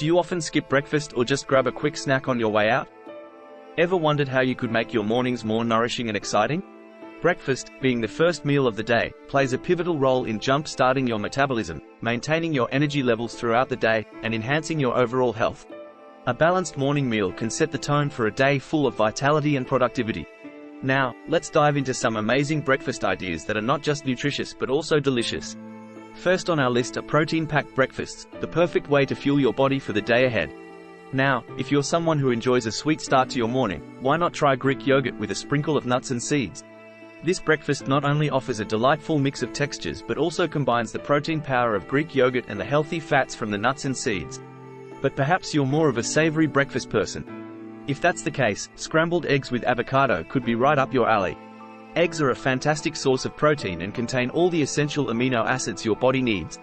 Do you often skip breakfast or just grab a quick snack on your way out? Ever wondered how you could make your mornings more nourishing and exciting? Breakfast, being the first meal of the day, plays a pivotal role in jump-starting your metabolism, maintaining your energy levels throughout the day, and enhancing your overall health. A balanced morning meal can set the tone for a day full of vitality and productivity. Now, let's dive into some amazing breakfast ideas that are not just nutritious but also delicious. First on our list are protein-packed breakfasts, the perfect way to fuel your body for the day ahead. Now, if you're someone who enjoys a sweet start to your morning, why not try Greek yogurt with a sprinkle of nuts and seeds? This breakfast not only offers a delightful mix of textures but also combines the protein power of Greek yogurt and the healthy fats from the nuts and seeds. But perhaps you're more of a savory breakfast person. If that's the case, scrambled eggs with avocado could be right up your alley. Eggs are a fantastic source of protein and contain all the essential amino acids your body needs.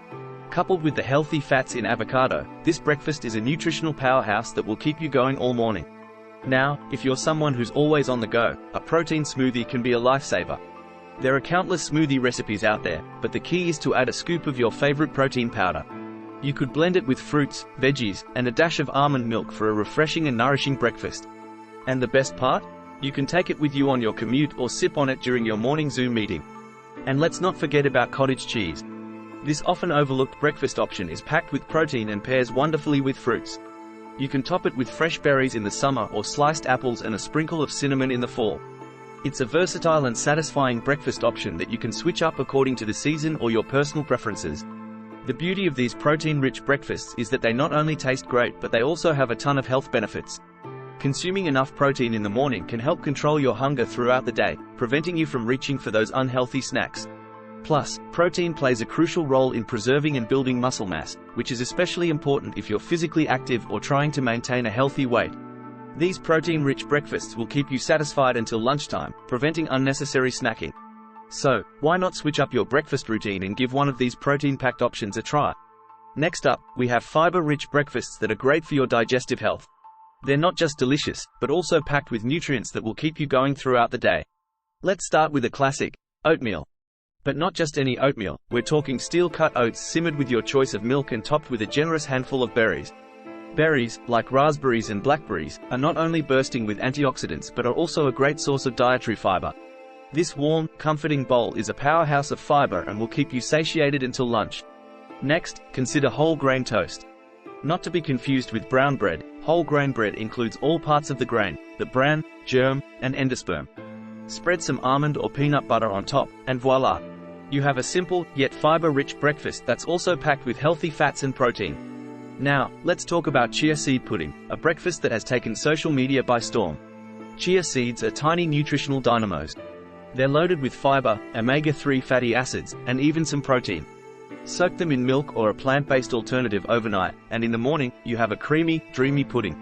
Coupled with the healthy fats in avocado, this breakfast is a nutritional powerhouse that will keep you going all morning. Now, if you're someone who's always on the go, a protein smoothie can be a lifesaver. There are countless smoothie recipes out there, but the key is to add a scoop of your favorite protein powder. You could blend it with fruits, veggies, and a dash of almond milk for a refreshing and nourishing breakfast. And the best part? You can take it with you on your commute or sip on it during your morning Zoom meeting. And let's not forget about cottage cheese. This often overlooked breakfast option is packed with protein and pairs wonderfully with fruits. You can top it with fresh berries in the summer or sliced apples and a sprinkle of cinnamon in the fall. It's a versatile and satisfying breakfast option that you can switch up according to the season or your personal preferences. The beauty of these protein-rich breakfasts is that they not only taste great but they also have a ton of health benefits. Consuming enough protein in the morning can help control your hunger throughout the day, preventing you from reaching for those unhealthy snacks. Plus, protein plays a crucial role in preserving and building muscle mass, which is especially important if you're physically active or trying to maintain a healthy weight. These protein-rich breakfasts will keep you satisfied until lunchtime, preventing unnecessary snacking. So, why not switch up your breakfast routine and give one of these protein-packed options a try? Next up, we have fiber-rich breakfasts that are great for your digestive health. They're not just delicious, but also packed with nutrients that will keep you going throughout the day. Let's start with a classic, oatmeal. But not just any oatmeal, we're talking steel-cut oats simmered with your choice of milk and topped with a generous handful of berries. Berries, like raspberries and blackberries, are not only bursting with antioxidants but are also a great source of dietary fiber. This warm, comforting bowl is a powerhouse of fiber and will keep you satiated until lunch. Next, consider whole grain toast. Not to be confused with brown bread, whole grain bread includes all parts of the grain, the bran, germ, and endosperm. Spread some almond or peanut butter on top, and voila! You have a simple, yet fiber-rich breakfast that's also packed with healthy fats and protein. Now, let's talk about chia seed pudding, a breakfast that has taken social media by storm. Chia seeds are tiny nutritional dynamos. They're loaded with fiber, omega-3 fatty acids, and even some protein. Soak them in milk or a plant-based alternative overnight, and in the morning, you have a creamy, dreamy pudding.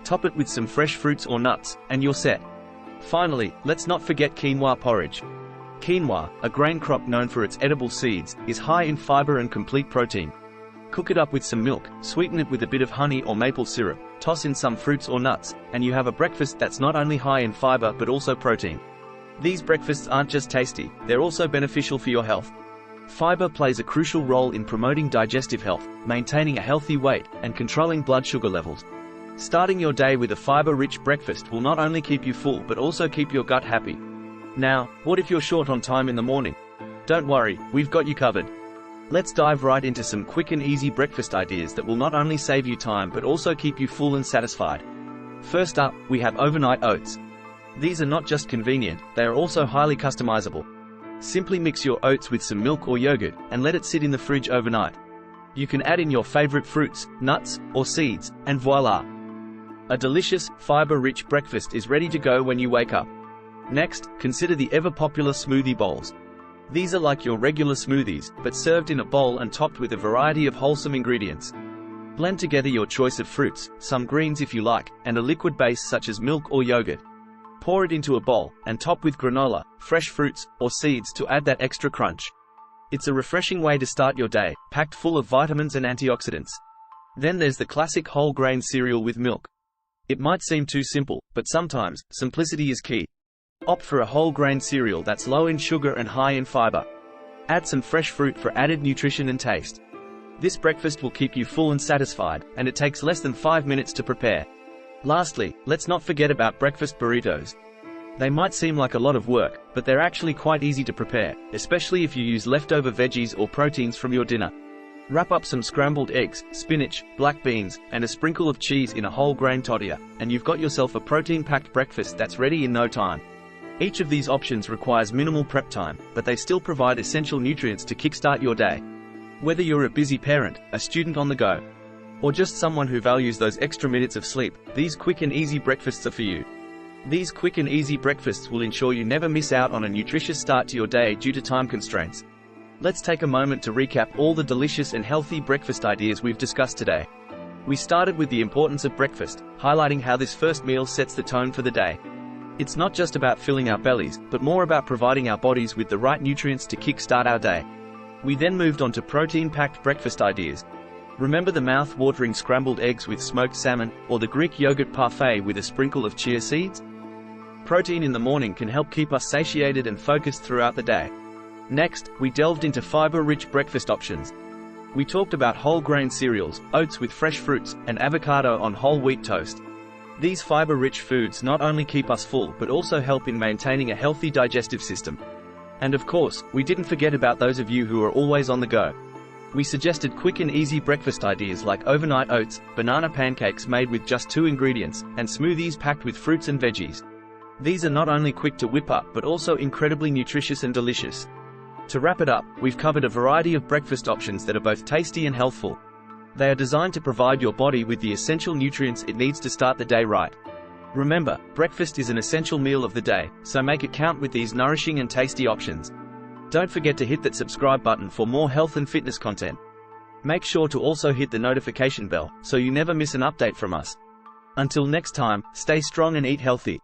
Top it with some fresh fruits or nuts, and you're set. Finally, let's not forget quinoa porridge. Quinoa, a grain crop known for its edible seeds, is high in fiber and complete protein. Cook it up with some milk, sweeten it with a bit of honey or maple syrup, toss in some fruits or nuts, and you have a breakfast that's not only high in fiber but also protein. These breakfasts aren't just tasty, they're also beneficial for your health. Fiber plays a crucial role in promoting digestive health, maintaining a healthy weight, and controlling blood sugar levels. Starting your day with a fiber-rich breakfast will not only keep you full but also keep your gut happy. Now, what if you're short on time in the morning? Don't worry, we've got you covered. Let's dive right into some quick and easy breakfast ideas that will not only save you time but also keep you full and satisfied. First up, we have overnight oats. These are not just convenient, they are also highly customizable. Simply mix your oats with some milk or yogurt, and let it sit in the fridge overnight. You can add in your favorite fruits, nuts, or seeds, and voila! A delicious, fiber-rich breakfast is ready to go when you wake up. Next, consider the ever-popular smoothie bowls. These are like your regular smoothies, but served in a bowl and topped with a variety of wholesome ingredients. Blend together your choice of fruits, some greens if you like, and a liquid base such as milk or yogurt. Pour it into a bowl, and top with granola, fresh fruits, or seeds to add that extra crunch. It's a refreshing way to start your day, packed full of vitamins and antioxidants. Then there's the classic whole grain cereal with milk. It might seem too simple, but sometimes, simplicity is key. Opt for a whole grain cereal that's low in sugar and high in fiber. Add some fresh fruit for added nutrition and taste. This breakfast will keep you full and satisfied, and it takes less than 5 minutes to prepare. Lastly, let's not forget about breakfast burritos. They might seem like a lot of work, but they're actually quite easy to prepare, especially if you use leftover veggies or proteins from your dinner. Wrap up some scrambled eggs, spinach, black beans, and a sprinkle of cheese in a whole grain tortilla, and you've got yourself a protein-packed breakfast that's ready in no time. Each of these options requires minimal prep time, but they still provide essential nutrients to kickstart your day. Whether you're a busy parent, a student on the go, or just someone who values those extra minutes of sleep, these quick and easy breakfasts are for you. These quick and easy breakfasts will ensure you never miss out on a nutritious start to your day due to time constraints. Let's take a moment to recap all the delicious and healthy breakfast ideas we've discussed today. We started with the importance of breakfast, highlighting how this first meal sets the tone for the day. It's not just about filling our bellies, but more about providing our bodies with the right nutrients to kickstart our day. We then moved on to protein-packed breakfast ideas. Remember the mouth-watering scrambled eggs with smoked salmon, or the Greek yogurt parfait with a sprinkle of chia seeds? Protein in the morning can help keep us satiated and focused throughout the day. Next, we delved into fiber-rich breakfast options. We talked about whole grain cereals, oats with fresh fruits, and avocado on whole wheat toast. These fiber-rich foods not only keep us full but also help in maintaining a healthy digestive system. And of course, we didn't forget about those of you who are always on the go. We suggested quick and easy breakfast ideas like overnight oats, banana pancakes made with just 2 ingredients, and smoothies packed with fruits and veggies. These are not only quick to whip up but also incredibly nutritious and delicious. To wrap it up, we've covered a variety of breakfast options that are both tasty and healthful. They are designed to provide your body with the essential nutrients it needs to start the day right. Remember, breakfast is an essential meal of the day, so make it count with these nourishing and tasty options. Don't forget to hit that subscribe button for more health and fitness content. Make sure to also hit the notification bell, so you never miss an update from us. Until next time, stay strong and eat healthy.